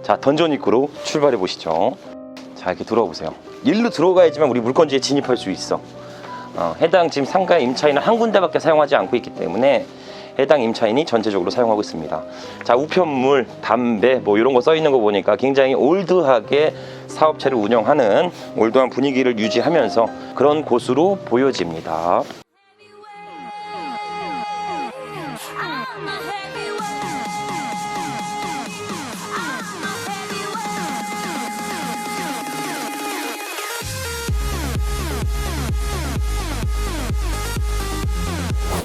자, 던전 입구로 출발해 보시죠. 자, 이렇게 들어와 보세요. 일로 들어가야지만 우리 물건지에 진입할 수 있어. 해당 지금 상가 임차인은 한 군데밖에 사용하지 않고 있기 때문에 해당 임차인이 전체적으로 사용하고 있습니다. 자, 우편물, 담배 뭐 이런 거 써 있는 거 보니까 굉장히 올드하게 사업체를 운영하는 올드한 분위기를 유지하면서 그런 곳으로 보여집니다.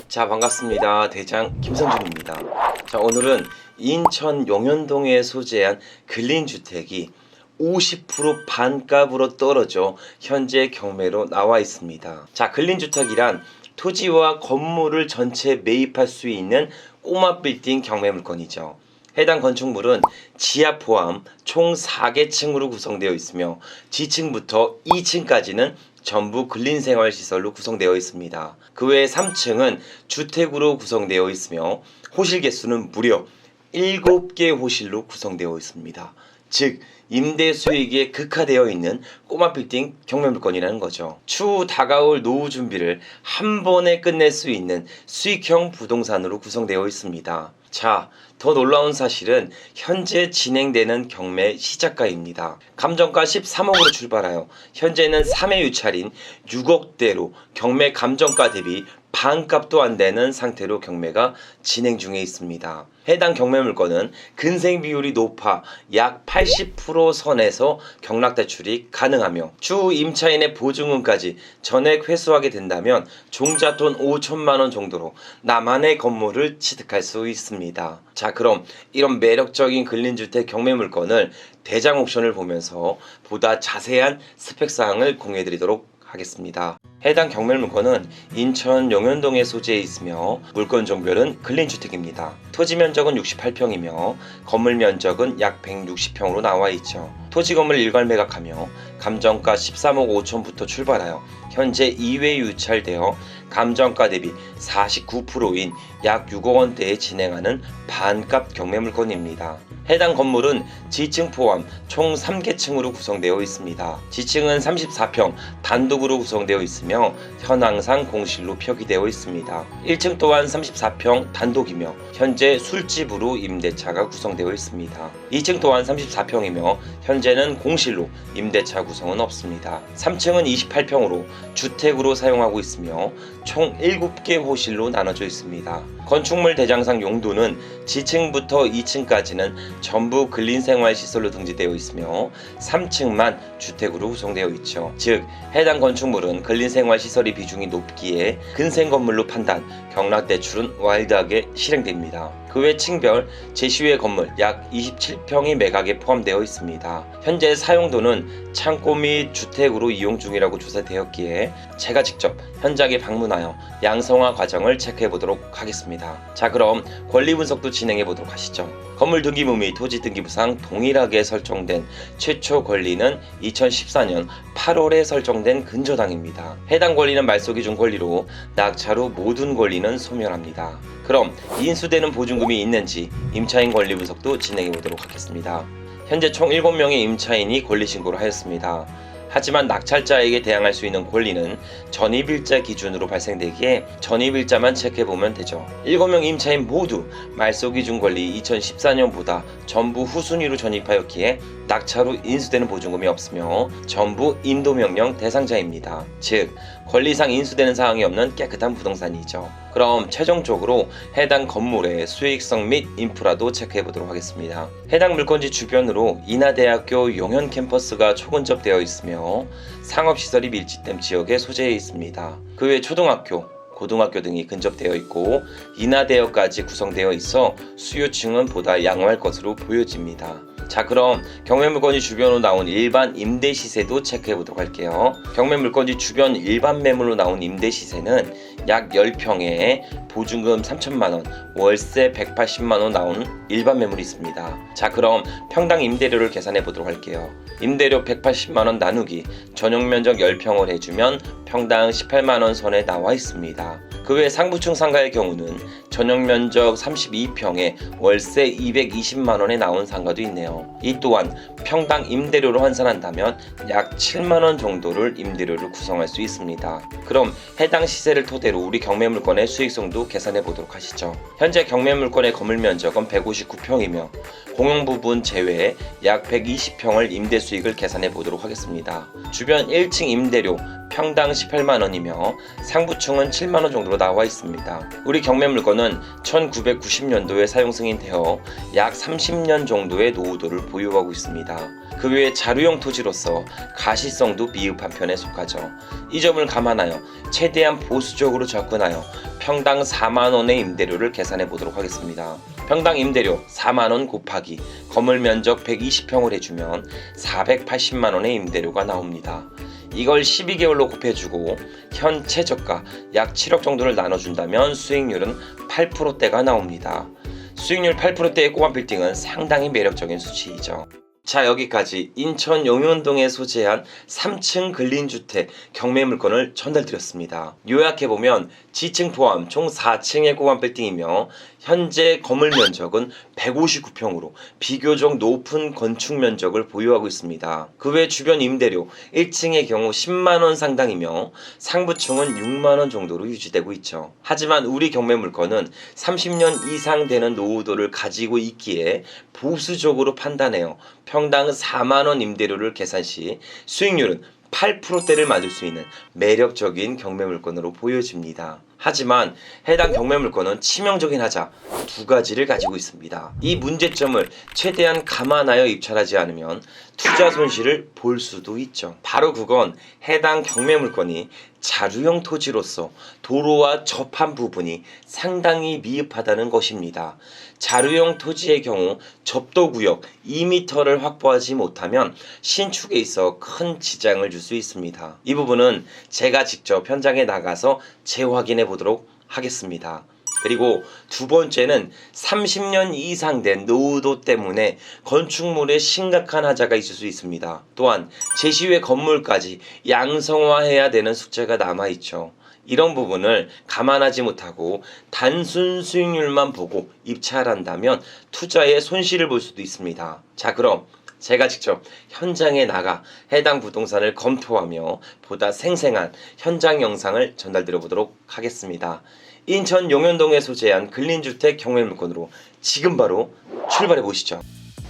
자, 반갑습니다. 대장 김선준입니다. 자, 오늘은 인천 용현동에 소재한 근린주택이 50% 반값으로 떨어져 현재 경매로 나와 있습니다. 자, 근린주택이란 토지와 건물을 전체 매입할 수 있는 꼬마 빌딩 경매 물건이죠. 해당 건축물은 지하 포함 총 4개층으로 구성되어 있으며 지층부터 2층까지는 전부 근린생활시설로 구성되어 있습니다. 그 외에 3층은 주택으로 구성되어 있으며 호실 개수는 무려 7개 호실로 구성되어 있습니다. 즉 임대 수익에 극화되어 있는 꼬마 빌딩 경매 물건이라는 거죠. 추후 다가올 노후 준비를 한 번에 끝낼 수 있는 수익형 부동산으로 구성되어 있습니다. 자, 더 놀라운 사실은 현재 진행되는 경매 시작가입니다. 감정가 13억으로 출발하여 현재는 3회 유찰인 6억대로 경매 감정가 대비 반값도 안 되는 상태로 경매가 진행 중에 있습니다. 해당 경매 물건은 근생 비율이 높아 약 80% 선에서 경락 대출이 가능하며 추후 임차인의 보증금까지 전액 회수하게 된다면 종잣돈 5천만 원 정도로 나만의 건물을 취득할 수 있습니다. 자, 그럼 이런 매력적인 근린주택 경매 물건을 대장 옥션을 보면서 보다 자세한 스펙사항을 공유해드리도록 하겠습니다. 해당 경매 물건은 인천 용현동에 소재해 있으며 물건 종별은 근린주택입니다. 토지 면적은 68평이며 건물 면적은 약 160평으로 나와 있죠. 토지 건물 일괄 매각하며 감정가 13억 5천부터 출발하여 현재 2회 유찰되어 감정가 대비 49%인 약 6억 원대에 진행하는 반값 경매 물건입니다. 해당 건물은 지층 포함 총 3개층으로 구성되어 있습니다. 지층은 34평 단독으로 구성되어 있으며 현황상 공실로 표기되어 있습니다. 1층 또한 34평 단독이며 현재 술집으로 임대차가 구성되어 있습니다. 2층 또한 34평이며 현재는 공실로 임대차 구성은 없습니다. 3층은 28평으로 주택으로 사용하고 있으며 총 7개 호실로 나눠져 있습니다. 건축물 대장상 용도는 지층부터 2층까지는 전부 근린생활시설로 등재되어 있으며 3층만 주택으로 구성되어 있죠. 즉 해당 건축물은 근린생활시설의 비중이 높기에 근생건물로 판단, 경락대출은 와일드하게 실행됩니다. 그 외 층별 제시외 건물 약 27평이 매각에 포함되어 있습니다. 현재 사용도는 창고 및 주택으로 이용 중이라고 조사되었기에 제가 직접 현장에 방문하여 양성화 과정을 체크해 보도록 하겠습니다. 자, 그럼 권리 분석도 진행해 보도록 하시죠. 건물 등기부 및 토지 등기부상 동일하게 설정된 최초 권리는 2014년 8월에 설정된 근저당입니다. 해당 권리는 말소기준 권리로 낙찰 후 모든 권리는 소멸합니다. 그럼 인수되는 보증금이 있는지 임차인 권리 분석도 진행해 보도록 하겠습니다. 현재 총 7명의 임차인이 권리 신고를 하였습니다. 하지만 낙찰자에게 대항할 수 있는 권리는 전입일자 기준으로 발생되기에 전입일자만 체크해보면 되죠. 7명 임차인 모두 말소기준 권리 2014년보다 전부 후순위로 전입하였기에 낙찰 후 인수되는 보증금이 없으며 전부 인도명령 대상자입니다. 즉 권리상 인수되는 사항이 없는 깨끗한 부동산이죠. 그럼 최종적으로 해당 건물의 수익성 및 인프라도 체크해보도록 하겠습니다. 해당 물건지 주변으로 인하대학교 용현 캠퍼스가 초근접되어 있으며 상업시설이 밀집된 지역에 소재해 있습니다. 그 외 초등학교, 고등학교 등이 근접되어 있고 인하대역까지 구성되어 있어 수요층은 보다 양호할 것으로 보여집니다. 자, 그럼 경매 물건지 주변으로 나온 일반 임대 시세도 체크해 보도록 할게요. 경매 물건지 주변 일반 매물로 나온 임대 시세는 약 10평에 보증금 3천만원, 월세 180만원 나온 일반 매물이 있습니다. 자, 그럼 평당 임대료를 계산해 보도록 할게요. 임대료 180만원 나누기 전용 면적 10평을 해주면 평당 18만원 선에 나와 있습니다. 그 외 상부층 상가의 경우는 전용 면적 32평에 월세 220만 원에 나온 상가도 있네요. 이 또한 평당 임대료로 환산한다면 약 7만 원 정도를 임대료를 구성할 수 있습니다. 그럼 해당 시세를 토대로 우리 경매 물건의 수익성도 계산해 보도록 하시죠. 현재 경매 물건의 건물 면적은 159평이며 공용 부분 제외 약 120평을 임대 수익을 계산해 보도록 하겠습니다. 주변 1층 임대료 평당 18만 원이며 상부층은 7만 원 정도로 나와 있습니다. 우리 경매 물건은 1990년도에 사용 승인되어 약 30년 정도의 노후도를 보유하고 있습니다. 그 외에 자루형 토지로서 가시성도 미흡한 편에 속하죠. 이 점을 감안하여 최대한 보수적으로 접근하여 평당 4만 원의 임대료를 계산해 보도록 하겠습니다. 평당 임대료 4만 원 곱하기 건물 면적 120평을 해주면 480만 원의 임대료가 나옵니다. 이걸 12개월로 곱해주고 현 최저가 약 7억 정도를 나눠준다면 수익률은 8%대가 나옵니다. 수익률 8%대의 꼬마 빌딩은 상당히 매력적인 수치이죠. 자, 여기까지 인천 용현동에 소재한 3층 근린주택 경매 물건을 전달드렸습니다. 요약해보면 지층 포함 총 4층의 고관 빌딩이며 현재 건물 면적은 159평으로 비교적 높은 건축 면적을 보유하고 있습니다. 그 외 주변 임대료 1층의 경우 10만원 상당이며 상부층은 6만원 정도로 유지되고 있죠. 하지만 우리 경매 물건은 30년 이상 되는 노후도를 가지고 있기에 보수적으로 판단해요. 평당 4만원 임대료를 계산 시 수익률은 8%대를 맞을 수 있는 매력적인 경매 물건으로 보여집니다. 하지만 해당 경매 물건은 치명적인 하자 두 가지를 가지고 있습니다. 이 문제점을 최대한 감안하여 입찰하지 않으면 투자 손실을 볼 수도 있죠. 바로 그건 해당 경매 물건이 자루형 토지로서 도로와 접한 부분이 상당히 미흡하다는 것입니다. 자루형 토지의 경우 접도구역 2m를 확보하지 못하면 신축에 있어 큰 지장을 줄 수 있습니다. 이 부분은 제가 직접 현장에 나가서 재확인해 보도록 하겠습니다. 그리고 두 번째는 30년 이상 된 노후도 때문에 건축물에 심각한 하자가 있을 수 있습니다. 또한 제시 후에 건물까지 양성화해야 되는 숙제가 남아있죠. 이런 부분을 감안하지 못하고 단순 수익률만 보고 입찰한다면 투자에 손실을 볼 수도 있습니다. 자, 그럼 제가 직접 현장에 나가 해당 부동산을 검토하며 보다 생생한 현장 영상을 전달드려 보도록 하겠습니다. 인천 용현동에 소재한 근린주택 경매 물건으로 지금 바로 출발해 보시죠.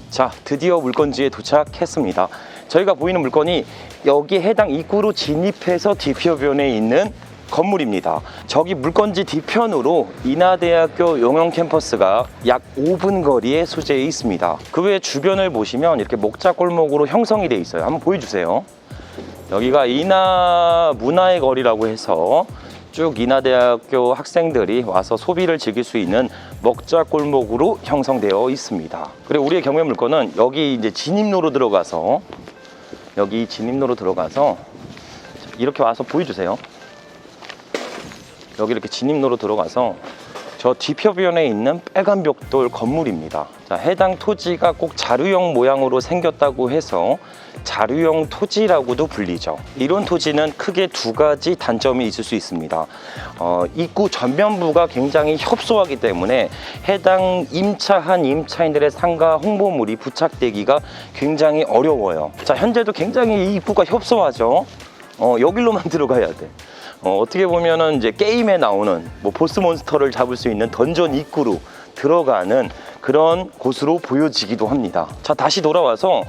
자, 드디어 물건지에 도착했습니다. 저희가 보이는 물건이 여기 해당 입구로 진입해서 뒤편에 있는 건물입니다. 저기 물건지 뒤편으로 인하대학교 용현 캠퍼스가 약 5분 거리에 소재해 있습니다. 그 외에 주변을 보시면 이렇게 목자골목으로 형성이 되어 있어요. 한번 보여주세요. 여기가 인하 문화의 거리라고 해서 쭉 인하대학교 학생들이 와서 소비를 즐길 수 있는 먹자골목으로 형성되어 있습니다. 그리고 우리의 경매 물건은 여기 이제 진입로로 들어가서 이렇게 와서 보여주세요. 여기 이렇게 진입로로 들어가서 저 뒤편에 있는 빨간 벽돌 건물입니다. 자, 해당 토지가 꼭 자루형 모양으로 생겼다고 해서 자루형 토지라고도 불리죠. 이런 토지는 크게 두 가지 단점이 있을 수 있습니다. 입구 전면부가 굉장히 협소하기 때문에 해당 임차한 임차인들의 상가 홍보물이 부착되기가 굉장히 어려워요. 자, 현재도 굉장히 이 입구가 협소하죠. 여기로만 들어가야 돼. 어떻게 보면은 이제 게임에 나오는 뭐 보스몬스터를 잡을 수 있는 던전 입구로 들어가는 그런 곳으로 보여지기도 합니다. 자, 다시 돌아와서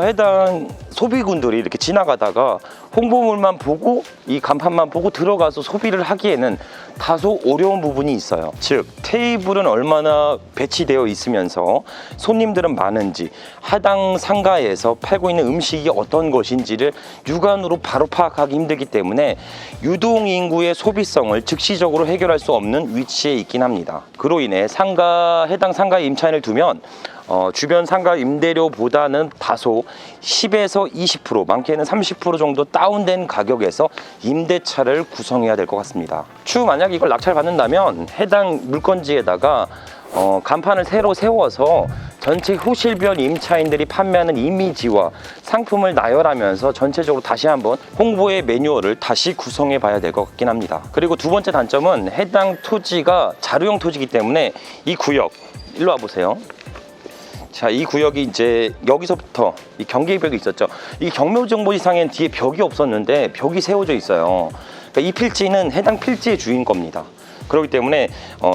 해당 소비군들이 이렇게 지나가다가 홍보물만 보고 이 간판만 보고 들어가서 소비를 하기에는 다소 어려운 부분이 있어요. 즉, 테이블은 얼마나 배치되어 있으면서 손님들은 많은지, 해당 상가에서 팔고 있는 음식이 어떤 것인지를 육안으로 바로 파악하기 힘들기 때문에 유동인구의 소비성을 즉시적으로 해결할 수 없는 위치에 있긴 합니다. 그로 인해 해당 상가에 임차인을 두면 주변 상가 임대료보다는 다소 10에서 20%, 많게는 30% 정도 다운된 가격에서 임대차를 구성해야 될 것 같습니다. 추후 만약 이걸 낙찰 받는다면 해당 물건지에다가 간판을 새로 세워서 전체 호실변 임차인들이 판매하는 이미지와 상품을 나열하면서 전체적으로 다시 한번 홍보의 매뉴얼을 다시 구성해 봐야 될 것 같긴 합니다. 그리고 두 번째 단점은 해당 토지가 자루형 토지이기 때문에 이 구역, 일로 와보세요. 자, 이 구역이 이제 여기서부터 이 경계벽이 있었죠. 이 경묘정보지상엔 뒤에 벽이 없었는데 벽이 세워져 있어요. 그러니까 이 필지는 해당 필지의 주인 겁니다. 그렇기 때문에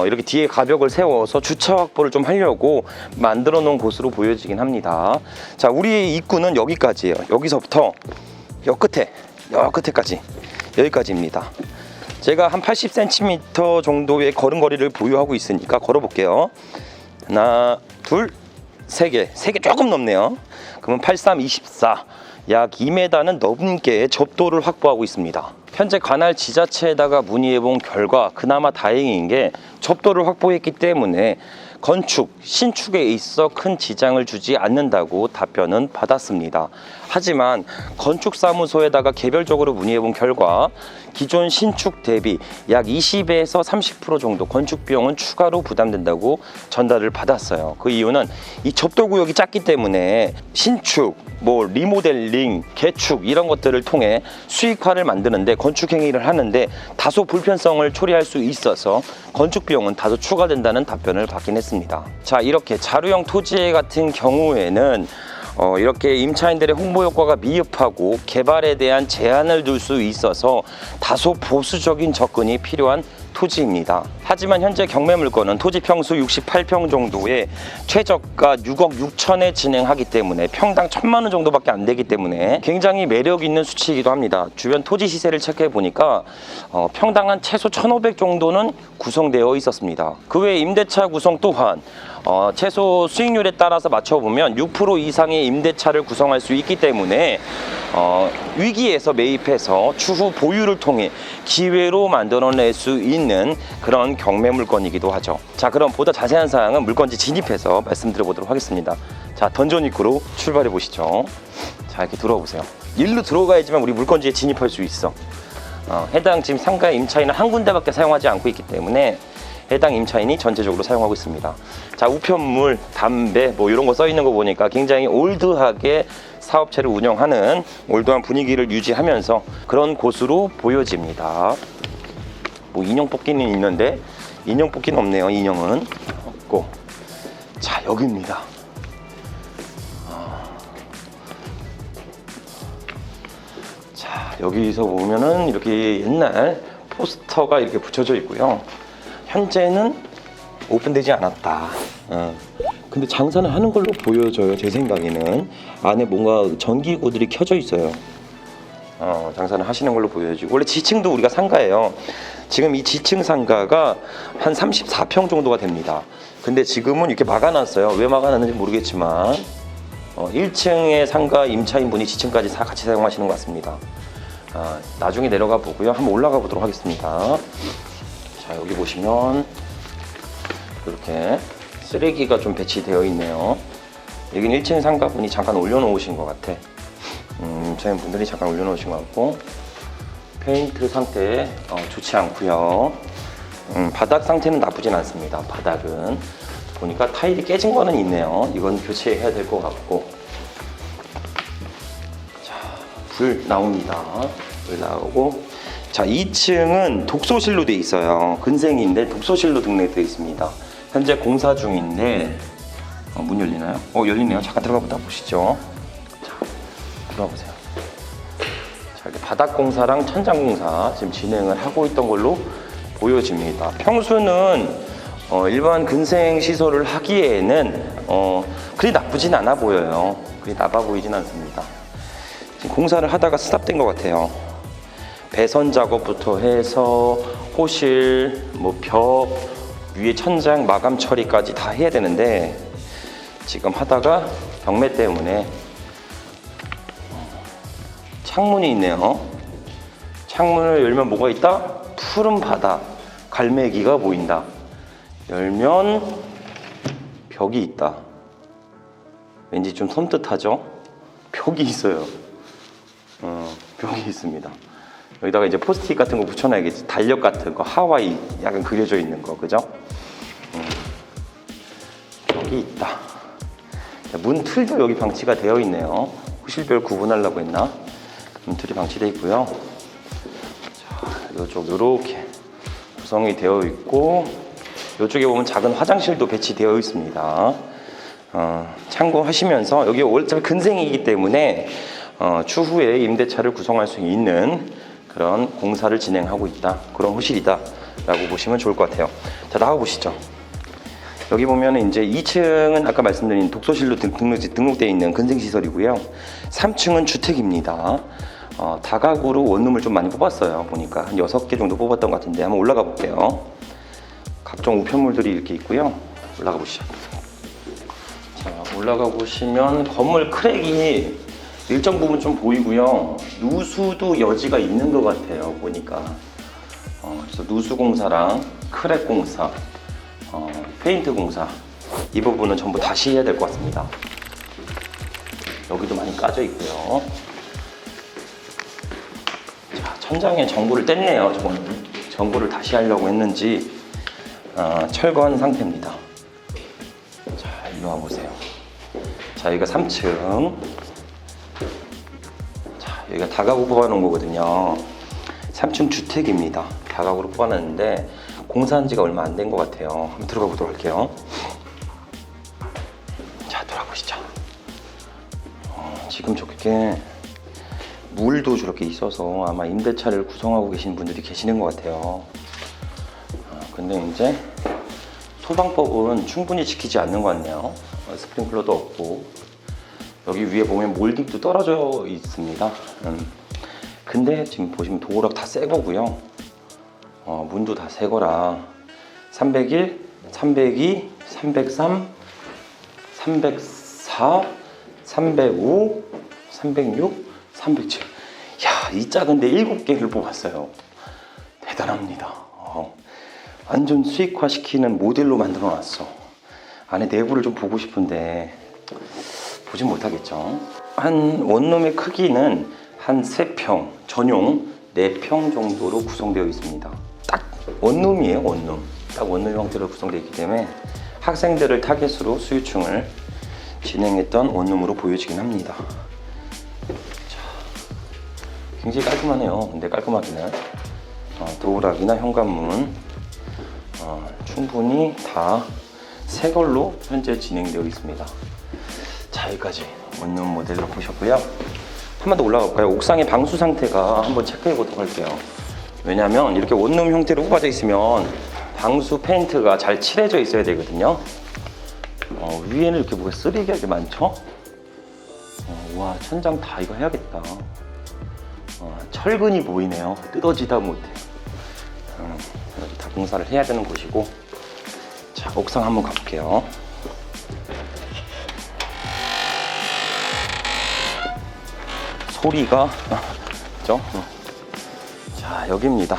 이렇게 뒤에 가벽을 세워서 주차 확보를 좀 하려고 만들어 놓은 곳으로 보여지긴 합니다. 자, 우리의 입구는 여기까지예요. 여기서부터 여 끝에까지, 여기까지입니다. 제가 한 80cm 정도의 걸음거리를 보유하고 있으니까 걸어볼게요. 하나, 둘, 세 개 조금 넘네요. 그러면 83, 24, 약 2m는 넘게 접도를 확보하고 있습니다. 현재 관할 지자체에다가 문의해 본 결과 그나마 다행인 게 접도를 확보했기 때문에 건축, 신축에 있어 큰 지장을 주지 않는다고 답변은 받았습니다. 하지만 건축사무소에다가 개별적으로 문의해 본 결과 기존 신축 대비 약 20에서 30% 정도 건축 비용은 추가로 부담된다고 전달을 받았어요. 그 이유는 이 접도구역이 작기 때문에 신축, 리모델링, 개축 이런 것들을 통해 수익화를 만드는데 건축 행위를 하는데 다소 불편성을 초래할 수 있어서 건축 비용은 다소 추가된다는 답변을 받긴 했습니다. 자, 이렇게 자루형 토지 같은 경우에는 이렇게 임차인들의 홍보 효과가 미흡하고 개발에 대한 제한을 둘 수 있어서 다소 보수적인 접근이 필요한 토지입니다. 하지만 현재 경매물건은 토지 평수 68평 정도에 최저가 6억 6천에 진행하기 때문에 평당 1,000만 원 정도밖에 안 되기 때문에 굉장히 매력 있는 수치이기도 합니다. 주변 토지 시세를 체크해 보니까 평당 한 최소 1,500 정도는 구성되어 있었습니다. 그 외 임대차 구성 또한 최소 수익률에 따라서 맞춰보면 6% 이상의 임대차를 구성할 수 있기 때문에 위기에서 매입해서 추후 보유를 통해 기회로 만들어낼 수 있는 그런 경매 물건이기도 하죠. 자, 그럼 보다 자세한 사항은 물건지 진입해서 말씀드려 보도록 하겠습니다. 자, 던전 입구로 출발해 보시죠. 자, 이렇게 들어와 보세요. 일로 들어가야지만 우리 물건지에 진입할 수 있어. 해당 지금 상가 임차인은 한 군데밖에 사용하지 않고 있기 때문에 해당 임차인이 전체적으로 사용하고 있습니다. 자, 우편물, 담배 이런 거 써 있는 거 보니까 굉장히 올드하게 사업체를 운영하는 올드한 분위기를 유지하면서 그런 곳으로 보여집니다. 인형 뽑기는 있는데 인형 뽑기는 없네요. 인형은 없고. 자, 여기입니다. 자, 여기서 보면은 이렇게 옛날 포스터가 이렇게 붙여져 있고요. 현재는 오픈되지 않았다. 근데 장사는 하는 걸로 보여져요. 제 생각에는 안에 뭔가 전기구들이 켜져 있어요. 장사는 하시는 걸로 보여지고, 원래 지층도 우리가 상가예요. 지금 이 지층 상가가 한 34평 정도가 됩니다. 근데 지금은 이렇게 막아놨어요. 왜 막아놨는지 모르겠지만 1층의 상가 임차인분이 지층까지 다 같이 사용하시는 것 같습니다. 나중에 내려가 보고요. 한번 올라가 보도록 하겠습니다. 자, 여기 보시면 이렇게 쓰레기가 좀 배치되어 있네요. 여기는 1층 상가분이 잠깐 올려놓으신 것 같아. 임차인분들이 잠깐 올려놓으신 것 같고, 페인트 상태 좋지 않고요. 바닥 상태는 나쁘진 않습니다. 바닥은 보니까 타일이 깨진 거는 있네요. 이건 교체해야 될 것 같고. 자, 불 나옵니다. 불 나오고. 자, 2층은 독서실로 되어 있어요. 근생인데 독서실로 등록되어 있습니다. 현재 공사 중인데 문 열리나요? 열리네요. 잠깐 들어가 보다 보시죠. 자, 들어가 보세요. 자, 이렇게 바닥 공사랑 천장 공사 지금 진행을 하고 있던 걸로 보여집니다. 평수는 일반 근생 시설을 하기에는 그리 나쁘진 않아 보여요. 그리 나빠 보이진 않습니다. 지금 공사를 하다가 스탑된 것 같아요. 배선 작업부터 해서 호실, 벽, 위에 천장 마감 처리까지 다 해야 되는데 지금 하다가 경매 때문에 창문이 있네요. 창문을 열면 뭐가 있다? 푸른 바다, 갈매기가 보인다. 열면 벽이 있다. 왠지 좀 섬뜩하죠? 벽이 있어요. 벽이 있습니다. 여기다가 이제 포스트잇 같은 거 붙여놔야겠지. 달력 같은 거, 하와이 약간 그려져 있는 거, 그죠? 여기 있다. 문 틀도 여기 방치가 되어 있네요. 호실별 구분하려고 했나? 문 틀이 방치되어 있고요. 자, 이쪽 이렇게 구성이 되어 있고, 이쪽에 보면 작은 화장실도 배치되어 있습니다. 참고하시면서 여기 어차피 근생이기 때문에 추후에 임대차를 구성할 수 있는 그런 공사를 진행하고 있다, 그런 호실이다 라고 보시면 좋을 것 같아요. 자, 나가 보시죠. 여기 보면 이제 2층은 아까 말씀드린 독서실로 등록되어 있는 근생시설이고요. 3층은 주택입니다. 다가구로 원룸을 좀 많이 뽑았어요. 보니까 한 6개 정도 뽑았던 것 같은데 한번 올라가 볼게요. 각종 우편물들이 이렇게 있고요. 올라가 보시죠. 자, 올라가 보시면 건물 크랙이 일정 부분 좀 보이고요. 누수도 여지가 있는 것 같아요. 보니까 그래서 누수 공사랑 크랙 공사, 페인트 공사, 이 부분은 전부 다시 해야 될 것 같습니다. 여기도 많이 까져 있고요. 자, 천장에 전구를 뗐네요. 전구를 다시 하려고 했는지 철거한 상태입니다. 자, 이리 와보세요. 자, 여기가 3층. 자, 여기가 다가구 뽑아놓은 거거든요. 3층 주택입니다. 다가구로 뽑아놨는데 공사한 지가 얼마 안 된 것 같아요. 한번 들어가 보도록 할게요. 자, 돌아보시죠. 지금 저렇게 물도 저렇게 있어서 아마 임대차를 구성하고 계신 분들이 계시는 것 같아요. 근데 이제 소방법은 충분히 지키지 않는 것 같네요. 스프링클러도 없고, 여기 위에 보면 몰딩도 떨어져 있습니다. 근데 지금 보시면 도어락 다 새 거고요. 문도 다 새 거라 301, 302, 303, 304, 305, 306, 307. 야, 이 작은데 7개를 뽑았어요. 대단합니다. 완전 수익화 시키는 모델로 만들어 놨어. 안에 내부를 좀 보고 싶은데 보진 못하겠죠. 한 원룸의 크기는 한 3평, 전용 4평 정도로 구성되어 있습니다. 딱 원룸이에요, 원룸. 딱 원룸 형태로 구성되어 있기 때문에 학생들을 타겟으로 수유층을 진행했던 원룸으로 보여지긴 합니다. 자, 굉장히 깔끔하네요. 근데 깔끔하기는 도어락이나 현관문 충분히 다 새 걸로 현재 진행되어 있습니다. 자, 여기까지 원룸 모델로 보셨고요. 한 번 더 올라가 볼까요? 옥상의 방수 상태가 한번 체크해 보도록 할게요. 왜냐하면 이렇게 원룸 형태로 뽑아져 있으면 방수 페인트가 잘 칠해져 있어야 되거든요. 위에는 이렇게 뭐가 쓰레기가 많죠? 와, 천장 다 이거 해야겠다. 철근이 보이네요. 뜯어지다 못해. 다 공사를 해야 되는 곳이고. 자, 옥상 한번 가볼게요. 소리가 그죠? 자, 여기입니다.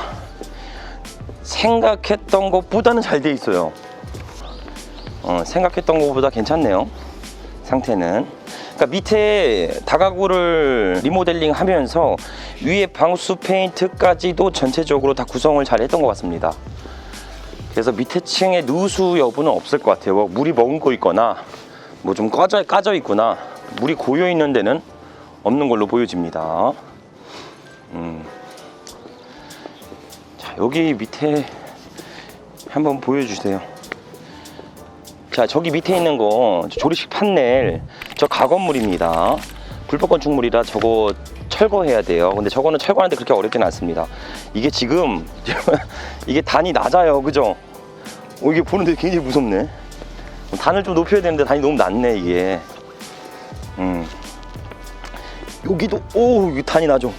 생각했던 것보다는 잘 돼 있어요. 생각했던 것보다 괜찮네요. 상태는. 그러니까 밑에 다가구를 리모델링 하면서 위에 방수 페인트까지도 전체적으로 다 구성을 잘 했던 것 같습니다. 그래서 밑에 층에 누수 여부는 없을 것 같아요. 물이 머금고 있거나 뭐 좀 까져 있거나 물이 고여 있는 데는 없는 걸로 보여집니다. 자, 여기 밑에 한번 보여주세요. 자, 저기 밑에 있는 거 조립식 판넬, 저 가건물입니다. 불법 건축물이라 저거 철거해야 돼요. 근데 저거는 철거하는데 그렇게 어렵진 않습니다. 이게 지금 이게 단이 낮아요, 그죠? 이게 보는데 굉장히 무섭네. 단을 좀 높여야 되는데 단이 너무 낮네, 이게. 여기도 이게 단이 나죠.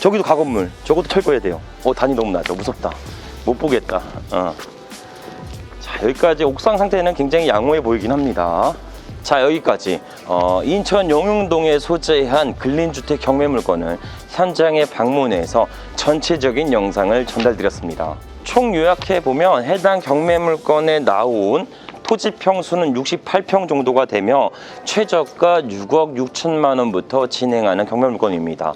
저기도 가건물, 저것도 철거해야 돼요. 단이 너무 낮아, 무섭다. 못 보겠다. 자, 여기까지 옥상 상태는 굉장히 양호해 보이긴 합니다. 자, 여기까지 인천 용흥동에 소재한 근린주택 경매물건을 현장에 방문해서 전체적인 영상을 전달드렸습니다. 총 요약해보면 해당 경매물건에 나온 토지 평수는 68평 정도가 되며 최저가 6억 6천만 원부터 진행하는 경매물건입니다.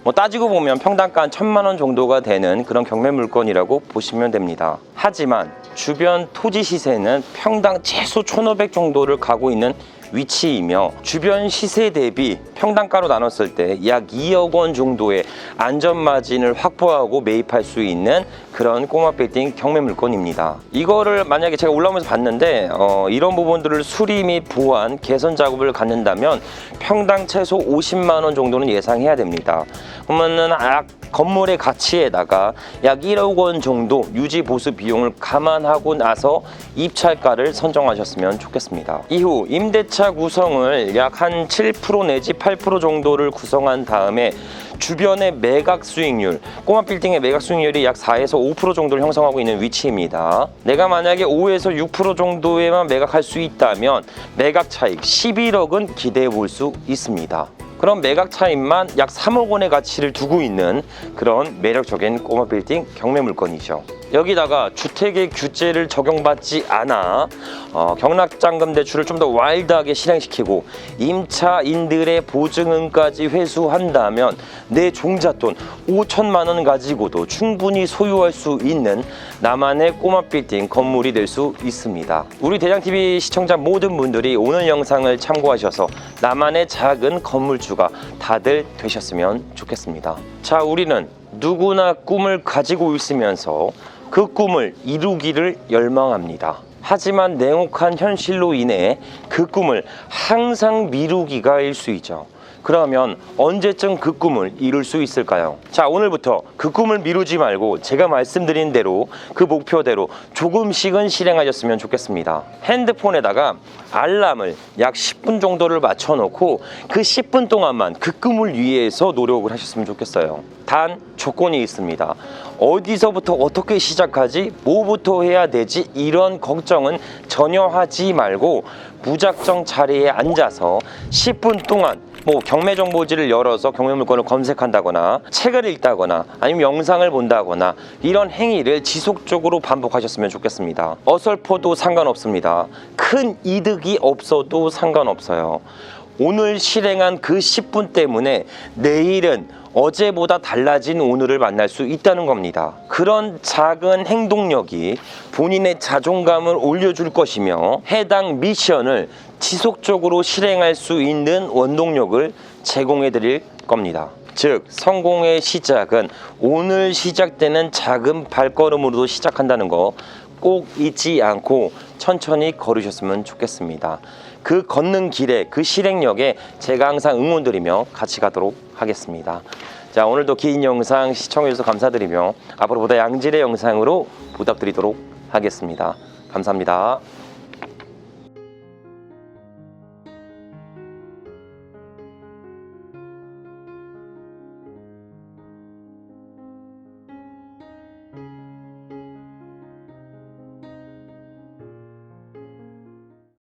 뭐 따지고 보면 평당가 한 1,000만 원 정도가 되는 그런 경매 물건이라고 보시면 됩니다. 하지만 주변 토지 시세는 평당 최소 1,500 정도를 가고 있는 위치이며 주변 시세 대비 평당가로 나눴을 때 약 2억 원 정도의 안전 마진을 확보하고 매입할 수 있는 그런 꼬마 빌딩 경매 물건입니다. 이거를 만약에 제가 올라오면서 봤는데 이런 부분들을 수리 및 보완, 개선 작업을 갖는다면 평당 최소 50만 원 정도는 예상해야 됩니다. 그러면은 건물의 가치에다가 약 1억 원 정도 유지 보수 비용을 감안하고 나서 입찰가를 선정하셨으면 좋겠습니다. 이후 임대차 구성을 약 한 7% 내지 8% 정도를 구성한 다음에 주변의 매각 수익률, 꼬마 빌딩의 매각 수익률이 약 4에서 5% 정도를 형성하고 있는 위치입니다. 내가 만약에 5에서 6% 정도에만 매각할 수 있다면 매각 차익 11억은 기대해 볼 수 있습니다. 그럼 매각 차익만 약 3억 원의 가치를 두고 있는 그런 매력적인 꼬마 빌딩 경매 물건이죠. 여기다가 주택의 규제를 적용받지 않아 경락잔금 대출을 좀 더 와일드하게 실행시키고 임차인들의 보증금까지 회수한다면 내 종잣돈 5천만 원 가지고도 충분히 소유할 수 있는 나만의 꼬마 빌딩 건물이 될 수 있습니다. 우리 대장TV 시청자 모든 분들이 오늘 영상을 참고하셔서 나만의 작은 건물주가 다들 되셨으면 좋겠습니다. 자, 우리는 누구나 꿈을 가지고 있으면서 그 꿈을 이루기를 열망합니다. 하지만 냉혹한 현실로 인해 그 꿈을 항상 미루기가 일쑤이죠. 그러면 언제쯤 그 꿈을 이룰 수 있을까요? 자, 오늘부터 그 꿈을 미루지 말고 제가 말씀드린 대로 그 목표대로 조금씩은 실행하셨으면 좋겠습니다. 핸드폰에다가 알람을 약 10분 정도를 맞춰놓고 그 10분 동안만 그 꿈을 위해서 노력을 하셨으면 좋겠어요. 단 조건이 있습니다. 어디서부터 어떻게 시작하지? 뭐부터 해야 되지? 이런 걱정은 전혀 하지 말고 무작정 자리에 앉아서 10분 동안 경매 정보지를 열어서 경매 물건을 검색한다거나 책을 읽다거나 아니면 영상을 본다거나 이런 행위를 지속적으로 반복하셨으면 좋겠습니다. 어설퍼도 상관없습니다. 큰 이득이 없어도 상관없어요. 오늘 실행한 그 10분 때문에 내일은 어제보다 달라진 오늘을 만날 수 있다는 겁니다. 그런 작은 행동력이 본인의 자존감을 올려줄 것이며 해당 미션을 지속적으로 실행할 수 있는 원동력을 제공해 드릴 겁니다. 즉, 성공의 시작은 오늘 시작되는 작은 발걸음으로 시작한다는 거 꼭 잊지 않고 천천히 걸으셨으면 좋겠습니다. 그 걷는 길에, 그 실행력에 제가 항상 응원드리며 같이 가도록 하겠습니다. 자, 오늘도 긴 영상 시청해주셔서 감사드리며 앞으로 보다 양질의 영상으로 부탁드리도록 하겠습니다. 감사합니다.